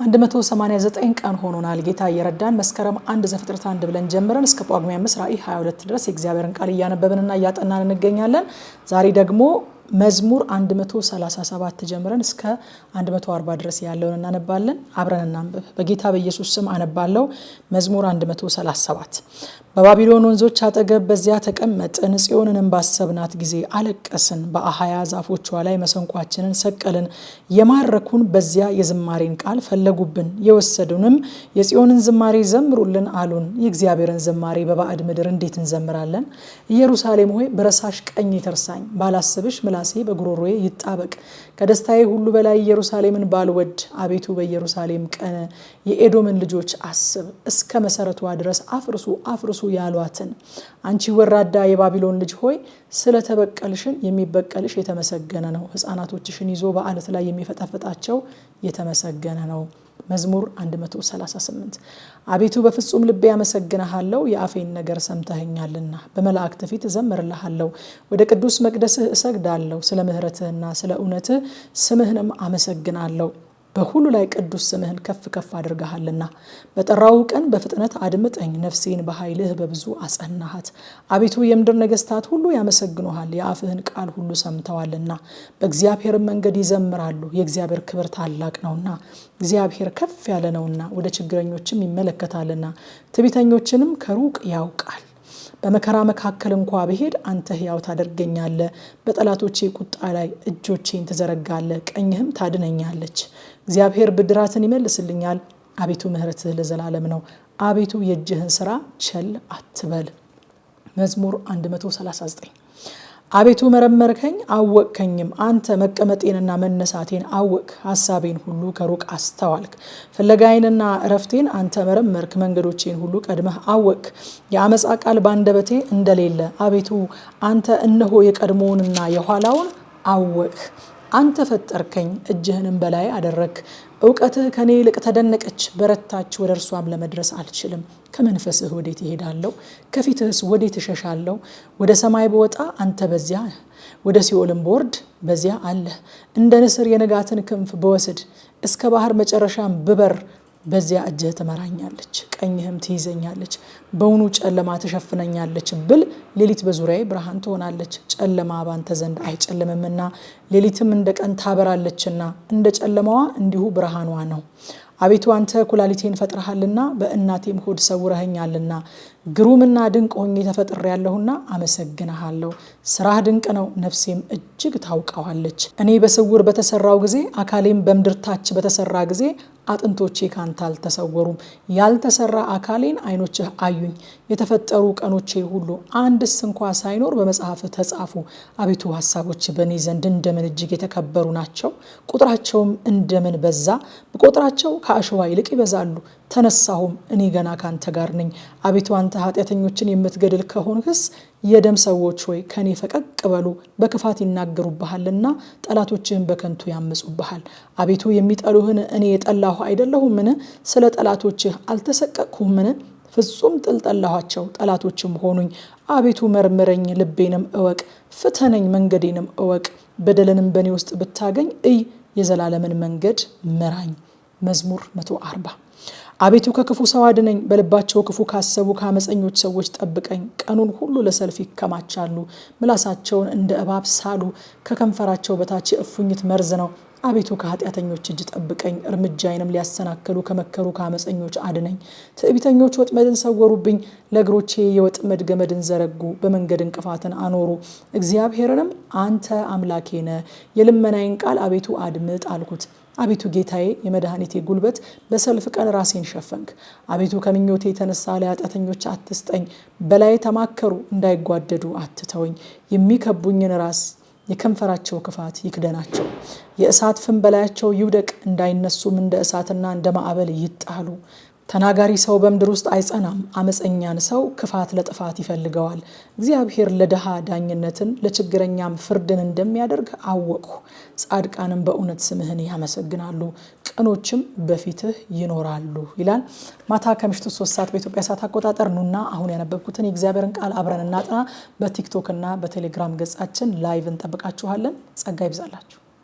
189 ቀን ሆኖናል ጌታ እየረዳን መስከረም 1 ዘፍጥረት 1 ብለን ጀምረን እስከ ጳጉሜ 5 ራዕይ 22 ድረስ የእግዚአብሔርን ቃል እያነበብንና እያጠናን እንገኛለን። ዛሬ ደግሞ መዝሙር 137 ጀምረን እስከ 140 ድረስ ያለውን እናነባለን። አብረን እናንብብ። በጌታ በኢየሱስ ስም አነባለሁ። መዝሙር 137 በባቢሎን ወንዞች አጠገብ በዚያ ተቀመጥን፣ ጽዮንንም ባሰብናት ጊዜ አለቀስን። በአሃያ ዛፎቿ ላይ መሰንቋችንን ሰቀልን። የማረኩን በዚያ የዝማሬን ቃል ፈለጉብን፣ የወሰዱንም የጽዮንን ዝማሬ ዘምሩልን አሉን። የእግዚአብሔርን ዝማሬ በባዕድ ምድር እንዴት እንዘምራለን? ኢየሩሳሌም ሆይ ብረሳሽ ቀኝ ተርሳኝ፣ ባላስብሽ ምላሴ በጉሮሮዬ ይጣበቅ። ከደስታዬ ሁሉ በላይ ኢየሩሳሌምን ባልወድ፣ አቤቱ በኢየሩሳሌም ቀን የኤዶምን ልጆች አስብ። እስከ መሰረቷ ድረስ አፍርሱ አፍርሱ ያሏትን። አንቺ ወራዳ የባቢሎን ልጅ ሆይ ስለተበቀልሽን የሚበቀልሽ የተመሰገነ ነው። ሕፃናቶችሽን ይዞ በአለት ላይ የሚፈጠፍጣቸው የተመሰገነ ነው። መዝሙር 138 አቤቱ በፍጹም ልቤ አመሰግንሃለሁ፣ የአፌን ነገር ሰምተኸኛልና። በመላእክት ፊት እዘምርልሃለሁ፣ ወደ ቅዱስ መቅደስህ እሰግዳለሁ። ስለ ምሕረትህና ስለ እውነትህ ስምህንም አመሰግናለሁ። በሁሉ ላይ ቅዱስ ስምህን ከፍ ከፍ አድርገሃልና። በጠራው ቀን በፍጥነት አድምጠኝ፣ ነፍሴን በኃይልህ በብዙ አጸናሃት። አቤቱ የምድር ነገስታት ሁሉ ያመሰግኑሃል፣ የአፍህን ቃል ሁሉ ሰምተዋልና። በእግዚአብሔር መንገድ ይዘምራሉ፣ የእግዚአብሔር ክብር ታላቅ ነውና። እግዚአብሔር ከፍ ያለ ነውና ወደ ችግረኞችም ይመለከታልና፣ ትዕቢተኞችንም ከሩቅ ያውቃል። በመከራ መካከል እንኳ ብሄድ አንተ ሕያው ታደርገኛለህ። በጠላቶቼ ቁጣ ላይ እጆቼን ትዘረጋለህ፣ ቀኝህም ታድነኛለች። እግዚአብሔር ብድራትን ይመልስልኛል። አቤቱ ምሕረትህ ለዘላለም ነው። አቤቱ የእጅህን ስራ ቸል አትበል። መዝሙር 139 አቤቱ መረመርከኝ አወቅከኝም። አንተ መቀመጤንና መነሳቴን አወቅ፣ ሐሳቤን ሁሉ ከሩቅ አስተዋልክ። ፍለጋዬንና እረፍቴን አንተ መረመርክ፣ መንገዶቼን ሁሉ ቀድመህ አወቅ። የአመፃ ቃል ባንደበቴ እንደሌለ አቤቱ አንተ እነሆ የቀድሞውንና የኋላውን አወቅ። አንተ ፈጠርከኝ፣ እጅህንም በላይ አደረክ። እውቀትህ ከኔ ይልቅ ተደነቀች፣ በረታች፣ ወደ እርሷም ለመድረስ አልችልም። ከመንፈስህ ወዴት እሄዳለሁ? ከፊትህስ ወዴት እሸሻለሁ? ወደ ሰማይ በወጣ አንተ በዚያ፣ ወደ ሲኦልም በወርድ በዚያ አለ። እንደ ንስር የንጋትን ክንፍ በወስድ፣ እስከ ባህር መጨረሻም ብበር፣ በዚያ እጅህ ትመራኛለች፣ ቀኝህም ትይዘኛለች። በውኑ ጨለማ ትሸፍነኛለች ብል፣ ሌሊት በዙሪያዬ ብርሃን ትሆናለች። ጨለማ ባንተ ዘንድ አይጨልምምና፣ ሌሊትም እንደ ቀን ታበራለችና፣ እንደ ጨለማዋ እንዲሁ ብርሃኗ ነው። አቤቱ አንተ ኩላሊቴን ፈጥረሃልና፣ በእናቴም ሆድ ሰውረኸኛልና። ግሩምና ድንቅ ሆኜ ተፈጥሬያለሁና አመሰግንሃለሁ። ስራህ ድንቅ ነው፣ ነፍሴም እጅግ ታውቀዋለች። እኔ በስውር በተሰራው ጊዜ፣ አካሌም በምድር ታች በተሰራ ጊዜ፣ አጥንቶቼ ካንተ አልተሰወሩም። ያልተሰራ አካሌን ዓይኖችህ አዩኝ። የተፈጠሩ ቀኖቼ ሁሉ አንድስ እንኳ ሳይኖር በመጽሐፍህ ተጻፉ። አቤቱ ሐሳቦች በእኔ ዘንድ እንደምን እጅግ የተከበሩ ናቸው፣ ቁጥራቸውም እንደምን በዛ። ብቆጥራቸው ከአሸዋ ይልቅ ይበዛሉ። ተነሳሁም፣ እኔ ገና ካንተ ጋር ነኝ። አቤቱ አንተ ኃጢአተኞችን የምትገድል ከሆንህስ፣ የደም ሰዎች ሆይ ከኔ ፈቀቅ በሉ። በክፋት ይናገሩብሃልና ጠላቶችህን በከንቱ ያምፁብሃል። አቤቱ የሚጠሉህን እኔ የጠላሁ አይደለሁምን? ስለ ጠላቶችህ አልተሰቀቅሁምን? ፍጹም ጥል ጠላኋቸው፣ ጠላቶችም ሆኑኝ። አቤቱ መርምረኝ፣ ልቤንም እወቅ፣ ፍተነኝ፣ መንገዴንም እወቅ። በደልንም በእኔ ውስጥ ብታገኝ እይ፣ የዘላለምን መንገድ ምራኝ። መዝሙር 140 አቤቱ ከክፉ ሰው አድነኝ፣ በልባቸው ክፉ ካሰቡ ከአመፀኞች ሰዎች ጠብቀኝ። ቀኑን ሁሉ ለሰልፍ ይከማቻሉ፣ ምላሳቸውን እንደ እባብ ሳሉ። ከከንፈራቸው በታች የእፉኝት መርዝ ነው። አቤቱ ከኃጢአተኞች እጅ ጠብቀኝ፣ እርምጃዬንም ሊያሰናክሉ ከመከሩ ከአመፀኞች አድነኝ። ትዕቢተኞች ወጥመድን ሰወሩብኝ፣ ለእግሮቼ የወጥመድ ገመድን ዘረጉ፣ በመንገድ እንቅፋትን አኖሩ። እግዚአብሔርንም አንተ አምላኬ ነህ፣ የልመናዬን ቃል አቤቱ አድምጥ አልኩት። አቤቱ ጌታዬ የመድኃኒቴ ጉልበት፣ በሰልፍ ቀን ራሴን ሸፈንክ። አቤቱ ከምኞቴ የተነሳ ለኃጢአተኞች አትስጠኝ፣ በላይ ተማከሩ እንዳይጓደዱ አትተወኝ። የሚከቡኝን ራስ የከንፈራቸው ክፋት ይክደናቸው። የእሳት ፍም በላያቸው ይውደቅ፣ እንዳይነሱም እንደ እሳትና እንደ ማዕበል ይጣሉ። ተናጋሪ ሰው በምድር ውስጥ አይጸናም፣ አመፀኛን ሰው ክፋት ለጥፋት ይፈልገዋል። እግዚአብሔር ለድሃ ዳኝነትን ለችግረኛም ፍርድን እንደሚያደርግ አወቅሁ። ጻድቃንም በእውነት ስምህን ያመሰግናሉ፣ ቀኖችም በፊትህ ይኖራሉ ይላል። ማታ ከምሽቱ 3 ሰዓት በኢትዮጵያ ሰዓት አቆጣጠር ኑና አሁን ያነበብኩትን የእግዚአብሔርን ቃል አብረን እናጥና። በቲክቶክ እና በቴሌግራም ገጻችን ላይቭ እንጠብቃችኋለን። ጸጋ ይብዛላችሁ።